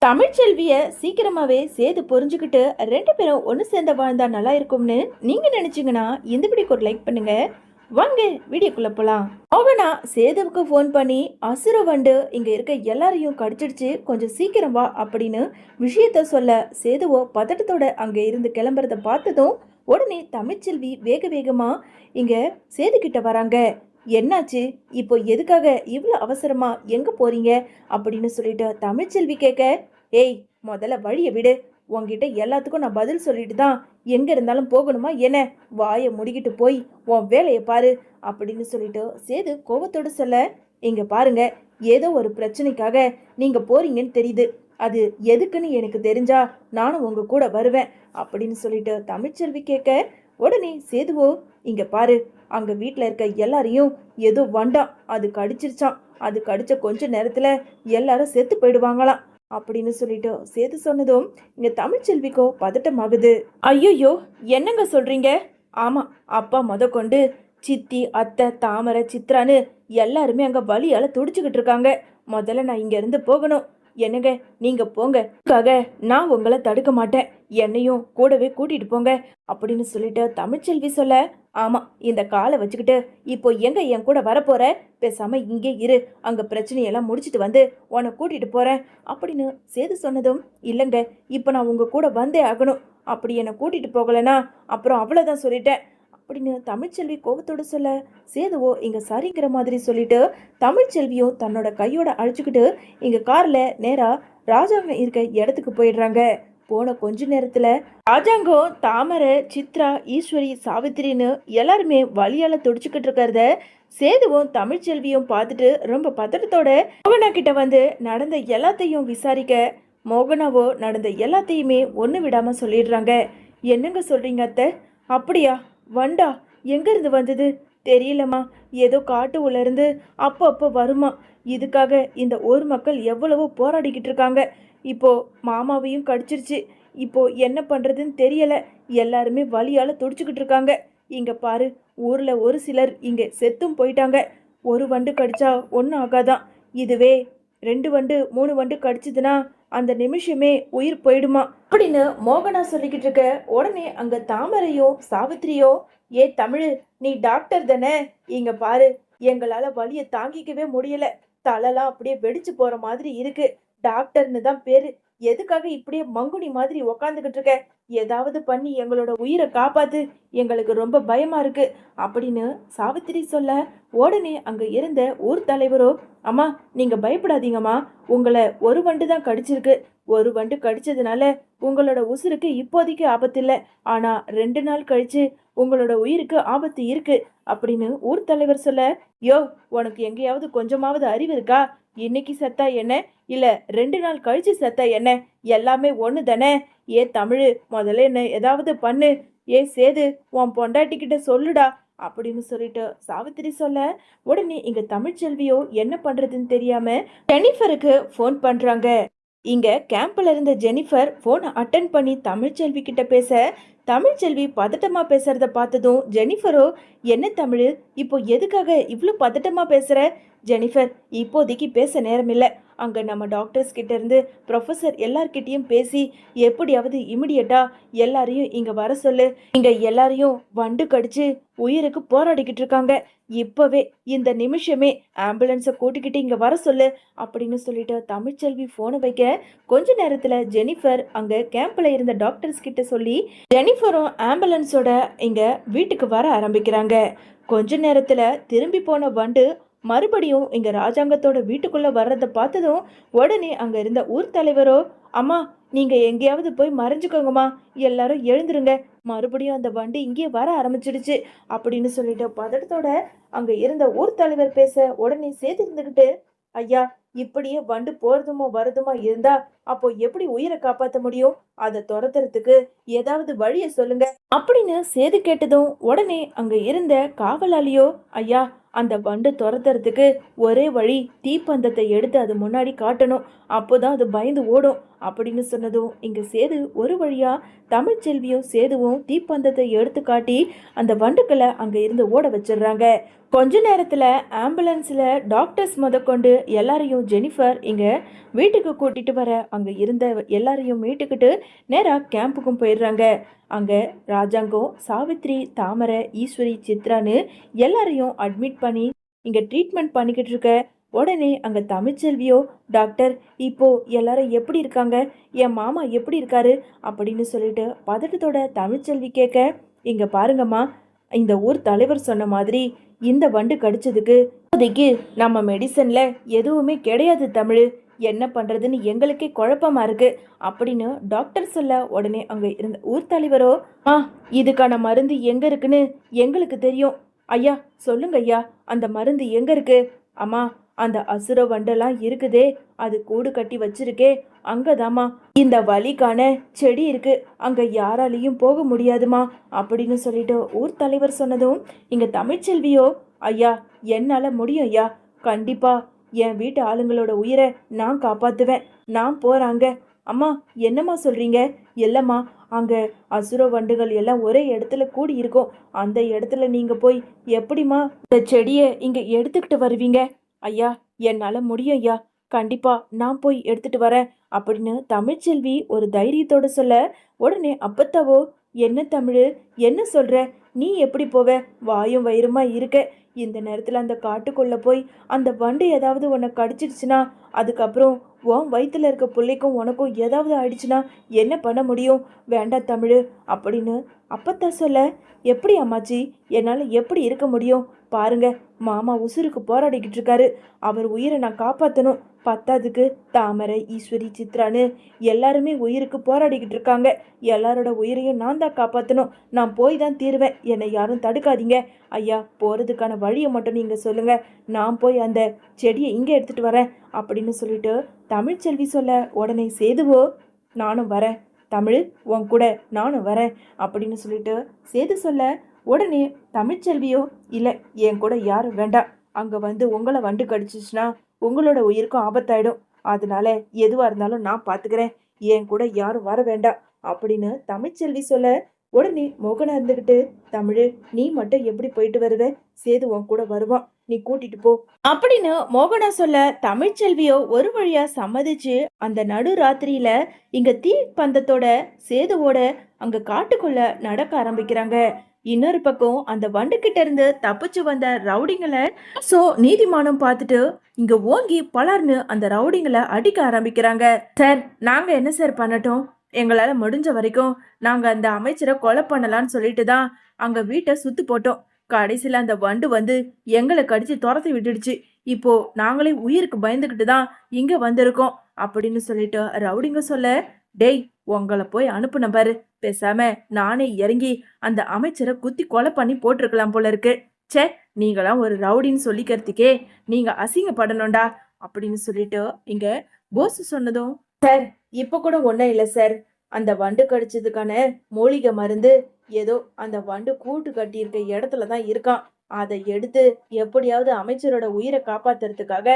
தமிழ்ச்செல்விய சீக்கிரமாவே சேது புரிஞ்சுக்கிட்டு ரெண்டு பேரும் ஒன்று சேர்ந்த வாழ்ந்தா நல்லா இருக்கும்னு நீங்க நினைச்சீங்கன்னா இந்த வீடியோக்கு ஒரு லைக் பண்ணுங்க. வாங்க வீடியோக்குள்ள போலாம். மோகனா சேதுவுக்கு ஃபோன் பண்ணி அசுர வண்டு இங்க இருக்க எல்லாரையும் கடிச்சிடுச்சு, கொஞ்சம் சீக்கிரம் வா அப்படின்னு விஷயத்த சொல்ல சேதுவோ பதட்டத்தோட அங்க இருந்து கிளம்புறத பார்த்ததும் உடனே தமிழ்ச்செல்வி வேக வேகமா இங்க சேது கிட்ட வராங்க. என்னாச்சு? இப்போ எதுக்காக இவ்வளோ அவசரமா எங்க போறீங்க அப்படின்னு சொல்லிட்டு தமிழ்ச்செல்வி கேட்க, ஏய் முதல்ல வழியை விடு, உன்கிட்ட எல்லாத்துக்கும் நான் பதில் சொல்லிட்டு தான் எங்க இருந்தாலும் போகணுமா என்ன? வாயை முடிக்கிட்டு போய் உன் வேலையை பாரு அப்படின்னு சொல்லிட்டு சேது கோவத்தோடு சொல்ல, இங்க பாருங்க, ஏதோ ஒரு பிரச்சனைக்காக நீங்க போறீங்கன்னு தெரியுது, அது எதுக்குன்னு எனக்கு தெரிஞ்சா நானும் உங்க கூட வருவேன் அப்படின்னு சொல்லிட்டு தமிழ்ச்செல்வி கேட்க, உடனே சேதுவோ, இங்க பாரு, அங்க வீட்டில் இருக்க எல்லாரையும் ஏதோ வண்டாம் அது கடிச்சிருச்சான், அது கடிச்ச கொஞ்ச நேரத்துல எல்லாரும் செத்து போயிடுவாங்களாம் அப்படின்னு சொல்லிட்டு சேது சொன்னதும் இங்க தமிழ்ச்செல்விக்கோ பதட்டமாகுது. ஐயோயோ, என்னங்க சொல்றீங்க? ஆமா, அப்பா கொண்டு சித்தி அத்தை தாமரை சித்ரான்னு எல்லாருமே அங்க வலியால துடிச்சுக்கிட்டு இருக்காங்க. முதல்ல நான் இங்க இருந்து போகணும். என்னங்க, நீங்க போங்க, நான் உங்களை தடுக்க மாட்டேன், என்னையும் கூடவே கூட்டிட்டு போங்க அப்படின்னு சொல்லிட்டு தமிழ்ச்செல்வி சொல்ல, ஆமா, இந்த காலை வச்சுக்கிட்டு இப்போ எங்க என் கூட வரப்போற? பேசாம இங்கே இரு, அங்க பிரச்சனையெல்லாம் முடிச்சிட்டு வந்து உன்னை கூட்டிட்டு போறேன் அப்படின்னு சேது சொன்னதும், இல்லைங்க, இப்போ நான் உங்க கூட வந்தே ஆகணும், அப்படி என்னை கூட்டிட்டு போகலன்னா அப்புறம் அவ்வளோதான் சொல்லிட்டேன் அப்படின்னு தமிழ்ச்செல்வி கோபத்தோடு சொல்ல, சேதுவோ இங்க சரிங்கிற மாதிரி சொல்லிட்டு தமிழ்ச்செல்வியும் தன்னோட கையோட அழைச்சிக்கிட்டு இங்க கார்ல நேரா ராஜாங்க இருக்க இடத்துக்கு போயிடுறாங்க. போன கொஞ்ச நேரத்துல ராஜாங்கம் தாமரை சித்ரா ஈஸ்வரி சாவித்திரின்னு எல்லாருமே வழியால துடிச்சுக்கிட்டு இருக்கிறத சேதுவும் தமிழ்ச்செல்வியும் பார்த்துட்டு ரொம்ப பதட்டத்தோட மோகனா கிட்ட வந்து நடந்த எல்லாத்தையும் விசாரிக்க, மோகனாவோ நடந்த எல்லாத்தையுமே ஒன்று விடாம சொல்லிடுறாங்க. என்னங்க சொல்றீங்க அத்தை? அப்படியா? வண்டா எங்கேருந்து வந்தது தெரியலம்மா, ஏதோ காட்டு உள்ளேருந்து அப்போ வருமா, இதுக்காக இந்த ஊர் மக்கள் எவ்வளவோ போராடிக்கிட்டு இருக்காங்க, இப்போ மாமாவையும் கடிச்சிருச்சு, இப்போ என்ன பண்ணுறதுன்னு தெரியலை, எல்லாருமே வலியால் துடிச்சுக்கிட்டு இருக்காங்க. இங்கே பாரு, ஊரில் ஒரு சிலர் இங்கே செத்தும் போயிட்டாங்க, ஒரு வண்டு கடிச்சா ஒன்றும் ஆகாதான், இதுவே 2 வண்டு 3 வண்டு கடிச்சதுன்னா அந்த நிமிஷமே உயிர் போயிடுமா அப்படின்னு மோகனா சொல்லிக்கிட்டு இருக்க, உடனே அங்க தாமரையோ சாவித்திரியோ, ஏ தமிழ், நீ டாக்டர் தானே, இங்க பாரு, எங்களால வலியை தாங்கிக்கவே முடியல, தலைலாம் அப்படியே வெடிச்சு போற மாதிரி இருக்கு, டாக்டர்னு தான் பேரு, எதுக்காக இப்படியே மங்குனி மாதிரி உக்காந்துக்கிட்டு இருக்க, ஏதாவது பண்ணி எங்களோட உயிரை காப்பாத்து, எங்களுக்கு ரொம்ப பயமா இருக்கு அப்படின்னு சாவித்திரி சொல்ல, உடனே அங்க இருந்த ஊர் தலைவரோ, அம்மா நீங்க பயப்படாதீங்கம்மா, உங்களை ஒரு வண்டு தான் கடிச்சிருக்கு, ஒரு வண்டு கடிச்சதுனால உங்களோட உசுருக்கு இப்போதைக்கு ஆபத்து இல்லை, ஆனா 2 நாள் கழிச்சு உங்களோட உயிருக்கு ஆபத்து இருக்கு அப்படின்னு ஊர் தலைவர் சொல்ல, யோ உனக்கு எங்கேயாவது கொஞ்சமாவது அறிவு இருக்கா? இன்னைக்கு செத்தா என்ன, இல்ல 2 நாள் கழிச்சு செத்தா என்ன, எல்லாமே ஒண்ணு தானே, ஏ தமிழ், முதல்ல என்ன ஏதாவது பண்ணு, ஏ சேது உன் பொண்டாட்டிக்கிட்ட சொல்லுடா அப்படின்னு சொல்லிட்டு சாவித்திரி சொல்ல, உடனே இங்க தமிழ்ச்செல்வியோ என்ன பண்றதுன்னு தெரியாம ஜெனிஃபருக்கு ஃபோன் பண்றாங்க. இங்க கேம்ப்ல இருந்த ஜெனிஃபர் ஃபோனை அட்டன் பண்ணி தமிழ்ச்செல்வி கிட்ட பேச, தமிழ்ச்செல்வி பதட்டமா பேசுறத பார்த்ததும் ஜெனிஃபரோ, என்ன தமிழ், இப்போ எதுக்காக இவ்வளோ பதட்டமா பேசுற? ஜெனிஃபர், இப்போதைக்கு பேச நேரம் இல்லை, அங்கே நம்ம டாக்டர்ஸ் கிட்ட இருந்து ப்ரொஃபஸர் எல்லார்கிட்டையும் பேசி எப்படியாவது இமிடியட்டா எல்லாரையும் இங்கே வர சொல்லு, இங்கே எல்லாரையும் வண்டு கடிச்சு உயிருக்கு போராடிக்கிட்டு இருக்காங்க, இப்போவே இந்த நிமிஷமே ஆம்புலன்ஸை கூட்டிக்கிட்டு இங்கே வர சொல்லு அப்படின்னு சொல்லிட்டு தமிழ்ச்செல்வி ஃபோனை வைக்க, கொஞ்ச நேரத்தில் ஜெனிஃபர் அங்கே கேம்பில் இருந்த டாக்டர்ஸ் கிட்ட சொல்லி ஜெனிஃபரும் ஆம்புலன்ஸோட இங்கே வீட்டுக்கு வர ஆரம்பிக்கிறாங்க. கொஞ்ச நேரத்தில் திரும்பி போன வண்டு மறுபடியும் இங்க ராஜாங்கத்தோட வீட்டுக்குள்ள வர்றதை பார்த்ததும் உடனே அங்க இருந்த ஊர் தலைவரோ, அம்மா நீங்க எங்கேயாவது போய் மறைஞ்சுக்கோங்கம்மா, எல்லாரும் எழுந்துருங்க, மறுபடியும் அந்த வண்டி இங்கே வர ஆரம்பிச்சிடுச்சு அப்படின்னு சொல்லிட்டு பதட்டத்தோட அங்க இருந்த ஊர் தலைவர் பேச, உடனே சேர்த்து இருந்துகிட்டு, ஐயா இப்படியே வண்டு போறதுமோ வருதுமா இருந்தா அப்போ எப்படி உயிரை காப்பாற்ற முடியும், அதை துரத்துறதுக்கு ஏதாவது வழியை சொல்லுங்க அப்படின்னு சேது கேட்டதும் உடனே அங்க இருந்த காவலாளியோ, ஐயா அந்த வண்டு துரத்துறதுக்கு ஒரே வழி, தீப்பந்தத்தை எடுத்து அது முன்னாடி காட்டணும், அப்போதான் அது பயந்து ஓடும் அப்படின்னு சொன்னதும் இங்க சேது ஒரு வழியா தமிழ்ச்செல்வியும் சேதுவும் தீப்பந்தத்தை எடுத்து காட்டி அந்த வண்டுக்களை அங்க இருந்து ஓட வச்சிடுறாங்க. கொஞ்ச நேரத்துல ஆம்புலன்ஸ்ல டாக்டர்ஸ் முதற்கொண்டு எல்லாரையும் ஜெனிஃபர் இங்க வீட்டுக்கு கூட்டிட்டு வர அங்க இருந்த எல்லாரையும் மீட்டுக்கிட்டு நேரா கேம்புக்கும் போயிடுறாங்க. அங்க ராஜாங்கம், சாவித்ரி, தாமரை, ஈஸ்வரி, சித்ரான்னு எல்லாரையும் அட்மிட் பண்ணி இங்க ட்ரீட்மெண்ட் பண்ணிக்கிட்டு இருக்க. உடனே அங்க தமிழ்ச்செல்வியோ, டாக்டர் இப்போ எல்லாரும் எப்படி இருக்காங்க, என் மாமா எப்படி இருக்காரு அப்படின்னு சொல்லிட்டு பதட்டத்தோட தமிழ்ச்செல்வி கேட்க, இங்க பாருங்கம்மா, இந்த ஊர் தலைவர் சொன்ன மாதிரி இந்த வண்டு கடிச்சதுக்கு இப்போதைக்கு நம்ம மெடிசன்ல எதுவுமே கிடையாது தமிழ், என்ன பண்றதுன்னு எங்களுக்கே குழப்பமா இருக்கு அப்படின்னு டாக்டர் சொல்ல, உடனே அங்க இருந்த ஊர் தலைவரோ, இதுக்கான மருந்து எங்க இருக்குன்னு எங்களுக்கு தெரியும் ஐயா, சொல்லுங்க ஐயா, அந்த மருந்து எங்க இருக்கு? அம்மா, அந்த அசுர வண்டெல்லாம் இருக்குதே, அது கூடு கட்டி வச்சிருக்கே, அங்கதாம்மா இந்த வலிக்கான செடி இருக்கு, அங்க யாராலையும் போக முடியாதுமா அப்படின்னு சொல்லிட்டு ஊர் தலைவர் சொன்னதும் இங்க தமிழ்ச்செல்வியோ, ஐயா என்னால முடியும் ஐயா, கண்டிப்பா என் வீட்டு ஆளுங்களோட உயிரை நான் காப்பாத்துவேன், நான் போறாங்க. அம்மா என்னம்மா சொல்றீங்க? இல்லம்மா, அங்க அசுர வண்டுகள் எல்லாம் ஒரே இடத்துல கூடி இருக்கும், அந்த இடத்துல நீங்க போய் எப்படிம்மா இந்த செடியை இங்க எடுத்துக்கிட்டு வருவீங்க? ஐயா என்னால முடியும் ஐயா, கண்டிப்பா நான் போய் எடுத்துட்டு வரேன் அப்படின்னு தமிழ்ச்செல்வி ஒரு தைரியத்தோட சொல்ல, உடனே அப்பத்தாவோ, என்ன தமிழ், என்ன சொல்ற, நீ எப்படி போவ, வாயும் வயிறுமா இருக்க, இந்த நேரத்துல அந்த காட்டுக்குள்ள போய் அந்த வண்டு ஏதாவது உன்னை கடிச்சிடுச்சுன்னா அதுக்கப்புறம் உன் வயிற்றுல இருக்க பிள்ளைக்கும் உனக்கும் ஏதாவது ஆயிடுச்சுன்னா என்ன பண்ண முடியும், வேண்டாம் தமிழ் அப்படின்னு அப்பத்தா சொல்ல, எப்படி அம்மாச்சி, என்னால் எப்படி இருக்க முடியும், பாருங்க மாமா உசுருக்கு போராடிக்கிட்டு இருக்காரு, அவர் உயிரை நான் காப்பாற்றணும், பத்தாதுக்கு தாமரை, ஈஸ்வரி, சித்ரான்னு எல்லாருமே உயிருக்கு போராடிக்கிட்டு இருக்காங்க, எல்லாரோட உயிரையும் நான் தான் காப்பாற்றணும், நான் போய் தான் தீருவேன், என்னை யாரும் தடுக்காதீங்க ஐயா, போகிறதுக்கான வழியை மட்டும் நீங்கள் சொல்லுங்கள், நான் போய் அந்த செடியை இங்கே எடுத்துகிட்டு வரேன் அப்படின்னு சொல்லிட்டு தமிழ்ச்செல்வி சொல்ல, உடனே சேதுவோ, நானும் வரேன் தமிழ், உன் கூட நானும் வரேன் அப்படின்னு சொல்லிட்டு சேது சொல்ல, உடனே தமிழ்ச்செல்வியோ, இல்லை என் கூட யாரும் வேண்டாம், அங்கே வந்து உங்களை வண்டு கடிச்சிச்சுன்னா உங்களோட உயிருக்கும் ஆபத்தாயிடும், அதனால எதுவாக இருந்தாலும் நான் பார்த்துக்கிறேன், என் கூட யாரும் வர வேண்டாம் அப்படின்னு தமிழ்ச்செல்வி சொல்ல, உடனே மோகனா இருந்துக்கிட்டு, தமிழ் நீ மட்டும் எப்படி போயிட்டு வருவ, சேது உன் கூட வருவான், நீ கூட்டிட்டு போ அப்படின்னு மோகனா சொல்ல, தமிழ்ச்செல்வியோ ஒரு வழியா சம்மதிச்சு அந்த நடு ராத்திரியில இங்க தீ பந்தத்தோட சேதுவோட அங்க காட்டுக்குள்ள நடக்க ஆரம்பிக்கிறாங்க. இன்னொரு பக்கம் அந்த வண்டு கிட்ட இருந்து தப்பிச்சு வந்த ரவுடிங்களை நீதிமானம் பார்த்துட்டு இங்க ஓங்கி பலர்னு அந்த ரவுடிங்களை அடிக்க ஆரம்பிக்கிறாங்க. சார், நாங்க என்ன சார் பண்ணட்டும், எங்களால முடிஞ்ச வரைக்கும் நாங்க அந்த அமைச்சரை கொலை பண்ணலான்னு சொல்லிட்டு தான் அங்க வீட்டை சுத்து போட்டோம், கடைசியில அந்த வண்டு வந்து எங்களை கடிச்சு துரத்தி விட்டுடுச்சு, இப்போ நாங்களே உயிருக்கு பயந்துகிட்டு தான் இங்க வந்திருக்கோம் அப்படின்னு சொல்லிட்டு ரவுடிங்க சொல்ல, டேய் உங்களை போய் அனுப்புன பாரு, பேசாம நானே இறங்கி அந்த அமைச்சரை குத்தி கொலை பண்ணி போட்டிருக்கலாம் போல இருக்கு, சே நீங்களாம் ஒரு ரவுடின்னு சொல்லிக்கிறதுக்கே நீங்க அசிங்கப்படணும்டா அப்படின்னு சொல்லிட்டு இங்க போஸ் சொன்னதும், சார் இப்ப கூட ஒன்றும் இல்லை சார், அந்த வண்டு கடிச்சதுக்கான மூலிகை மருந்து ஏதோ அந்த வண்டு கூட்டு கட்டியிருக்க இடத்துல தான் இருக்கான், அதை எடுத்து எப்படியாவது அமைச்சரோட உயிரை காப்பாத்துறதுக்காக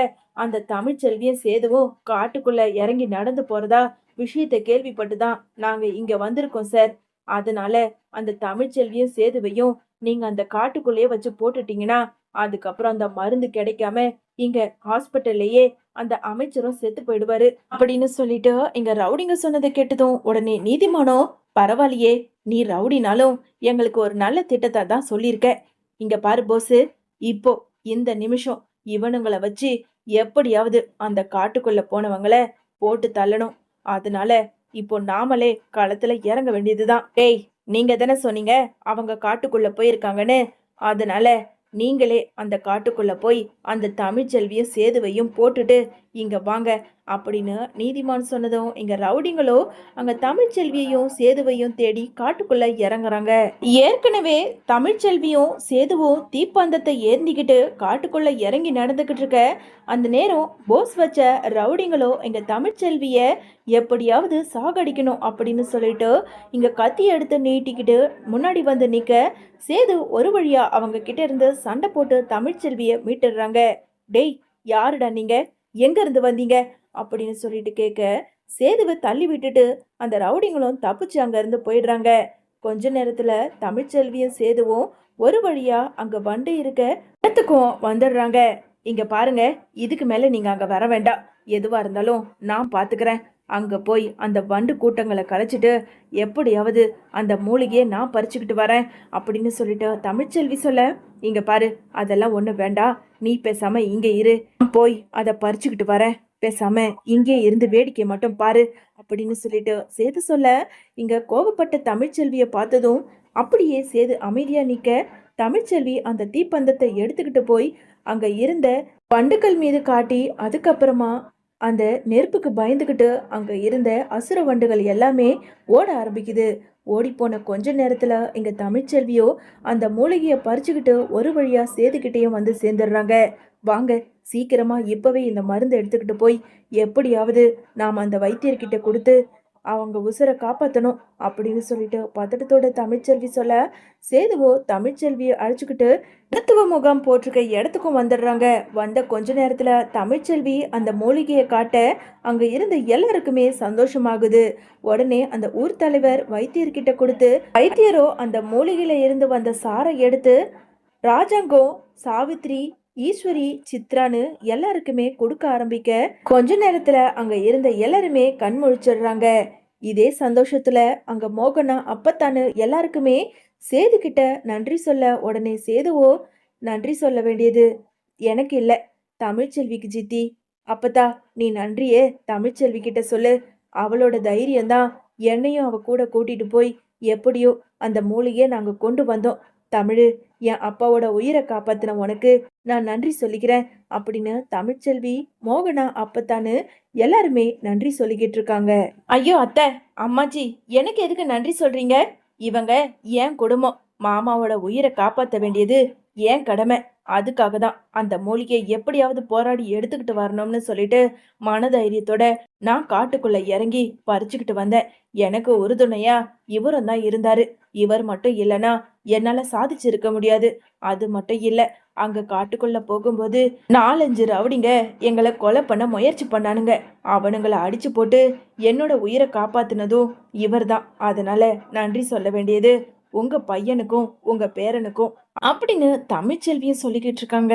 அந்த தமிழ்ச்செல்வியும் சேதுவும் காட்டுக்குள்ள இறங்கி நடந்து போறதா விஷயத்தை கேள்விப்பட்டு தான் நாங்க இங்க வந்திருக்கோம் சார், அதனால அந்த தமிழ்ச்செல்வியும் சேதுவையும் நீங்க அந்த காட்டுக்குள்ளேயே வச்சு போட்டுட்டீங்கன்னா அதுக்கப்புறம் அந்த மருந்து கிடைக்காம இங்க ஹாஸ்பிட்டல்லையே அந்த அமைச்சரும் செத்து போயிடுவாரு அப்படின்னு சொல்லிட்டு இங்க ரவுடிங்க சொன்னதை கேட்டதும் உடனே நீதிமானோ, பரவாயில்லையே, நீ ரவுடினாலும் எங்களுக்கு ஒரு நல்ல திட்டத்தை தான் சொல்லியிருக்க, இங்க பாரு போஸ், இப்போ இந்த நிமிஷம் இவனுங்களை வச்சு எப்படியாவது அந்த காட்டுக்குள்ள போனவங்கள போட்டு தள்ளணும், அதனால இப்போ நாமளே களத்துல இறங்க வேண்டியதுதான். டேய், நீங்க தானே சொன்னீங்க அவங்க காட்டுக்குள்ள போயிருக்காங்கன்னு, அதனால நீங்களே அந்த காட்டுக்குள்ள போய் அந்த தமிழ்ச்செல்வியும் சேதுவையும் போட்டுட்டு இங்க வாங்க அப்படின்னு நீதிமான் சொன்னதும் இங்க ரவுடிங்களோ அங்க தமிழ்ச்செல்வியையும் சேதுவையும் தேடி காட்டுக்குள்ள இறங்குறாங்க. ஏற்கனவே தமிழ்ச்செல்வியும் சேதுவும் தீப்பந்தத்தை ஏந்திக்கிட்டு காட்டுக்குள்ள இறங்கி நடந்துகிட்டு இருக்க அந்த நேரம் போஸ் வச்ச ரவுடிங்களோ இங்க தமிழ்ச்செல்விய எப்படியாவது சாகடிக்கணும் அப்படின்னு சொல்லிட்டு இங்க கத்தி எடுத்து நீட்டிக்கிட்டு முன்னாடி வந்து நிக்க, சேது ஒரு வழியா அவங்க கிட்ட இருந்து சண்டை போட்டு தமிழ்ச்செல்விய மீட்டுடுறாங்க. டேய் யாருடா நீங்க, எங்க இருந்து வந்தீங்க அப்படின்னு சொல்லிட்டு கேட்க, சேதுவை தள்ளி விட்டுட்டு அந்த ரவுடிங்களும் தப்பிச்சு அங்க இருந்து போயிடுறாங்க. கொஞ்ச நேரத்துல தமிழ்ச்செல்வியும் சேதுவும் ஒரு வழியா அங்க வண்டு இருக்க இடத்துக்கும் வந்துடுறாங்க. இங்க பாருங்க, இதுக்கு மேல நீங்க அங்க வர வேண்டாம். எதுவா இருந்தாலும் நான் பாத்துக்கிறேன். அங்க போய் அந்த வண்டு கூட்டங்களை கலைச்சிட்டு எப்படியாவது அந்த மூலிகையை நான் பறிச்சுக்கிட்டு வரேன் அப்படின்னு சொல்லிட்டு தமிழ்ச்செல்வி சொல்ல, இங்க பாரு, அதெல்லாம் ஒண்ணு வேண்டாம். நீ பேசாம இங்க இரு. நான் போய் அதை பறிச்சுக்கிட்டு வரேன். பேசாம இங்கே இருந்து வேடிக்கை மட்டும் பாரு அப்படின்னு சொல்லிட்டு சேது சொல்ல, இங்க கோபப்பட்ட தமிழ்ச்செல்வியை பார்த்ததும் அப்படியே சேது அமைதியா நிக்க, தமிழ்ச்செல்வி அந்த தீப்பந்தத்தை எடுத்துக்கிட்டு போய் அங்க இருந்த வண்டுகள் மீது காட்டி, அதுக்கப்புறமா அந்த நெருப்புக்கு பயந்துகிட்டு அங்க இருந்த அசுர வண்டுகள் எல்லாமே ஓட ஆரம்பிக்குது. ஓடி போன கொஞ்ச நேரத்துல இங்க தமிழ்ச்செல்வியோ அந்த மூலிகையை பறிச்சுக்கிட்டு ஒரு வழியா சேதுக்கிட்டேயும் வந்து சேர்ந்துடுறாங்க. வாங்க, சீக்கிரமா இப்பவே இந்த மருந்து எடுத்துக்கிட்டு போய் எப்படியாவது நாம் அந்த வைத்தியர்கிட்ட கொடுத்து அவங்க உசுரை காப்பாற்றணும் அப்படின்னு சொல்லிட்டு பதட்டத்தோட தமிழ்ச்செல்வி சொல்ல, சேதுவோ தமிழ்ச்செல்வியை அழைச்சிக்கிட்டு மருத்துவ முகாம் போட்டிருக்க இடத்துக்கும் வந்துடுறாங்க. வந்த கொஞ்ச நேரத்துல தமிழ்ச்செல்வி அந்த மூலிகையை காட்ட அங்க இருந்த எல்லாருக்குமே சந்தோஷமாகுது. உடனே அந்த ஊர் தலைவர் வைத்தியர்கிட்ட கொடுத்து, வைத்தியரோ அந்த மூலிகையில இருந்து வந்த சாரை எடுத்து ராஜாங்கம், சாவித்ரி, ஈஸ்வரி, சித்ரான்னு எல்லாருக்குமே கொடுக்க ஆரம்பிக்க கொஞ்ச நேரத்துல அங்க இருந்த எல்லாருமே கண் முழிச்சிடுறாங்க. இதே சந்தோஷத்துல அங்க மோகனா அப்பத்தானு எல்லாருக்குமே சேது கிட்ட நன்றி சொல்ல, உடனே சேதுவோ நன்றி சொல்ல வேண்டியது எனக்கு இல்ல, தமிழ்ச்செல்விக்கு ஜித்தி. அப்பத்தா, நீ நன்றியே தமிழ்ச்செல்வி கிட்ட சொல்லு. அவளோட தைரியம்தான் என்னையும் அவ கூட கூட்டிட்டு போய் எப்படியோ அந்த மூலிகையை நாங்க கொண்டு வந்தோம். தமிழு, என் அப்பாவோட உயிரை காப்பாத்தின உனக்கு நான் நன்றி சொல்லிக்கிறேன் அப்படின்னு தமிழ்ச்செல்வி, மோகனா, அப்பத்தானு எல்லாருமே நன்றி சொல்லிக்கிட்டு இருக்காங்க. ஐயோ அத்தை, அம்மாச்சி, எனக்கு எதுக்கு நன்றி சொல்றீங்க? இவங்க என் குடும்பம். மாமாவோட உயிரை காப்பாற்ற வேண்டியது என் கடமை. அதுக்காக தான் அந்த மூலிகையை எப்படியாவது போராடி எடுத்துக்கிட்டு வரணும்னு சொல்லிட்டு மனதைரியத்தோட நான் காட்டுக்குள்ள இறங்கி பறிச்சுக்கிட்டு வந்தேன். எனக்கு உறுதுணையா இவரும் தான் இருந்தாரு. இவர் மட்டும் இல்லைன்னா என்னால சாதிச்சிருக்க முடியாது. அது மட்டும் இல்ல, அங்க காட்டுக்குள்ள போகும்போது 4-5 ரவுடிங்க எங்களை கொலை பண்ண முயற்சி பண்ணானுங்க. அவனுங்களை அடிச்சு போட்டு என்னோட உயிரை காப்பாத்தினதும் இவர் தான். அதனால நன்றி சொல்ல வேண்டியது உங்க பையனுக்கும் உங்க பேரனுக்கும் அப்படின்னு தமிழ்ச்செல்வியை சொல்லிக்கிட்டு இருக்காங்க.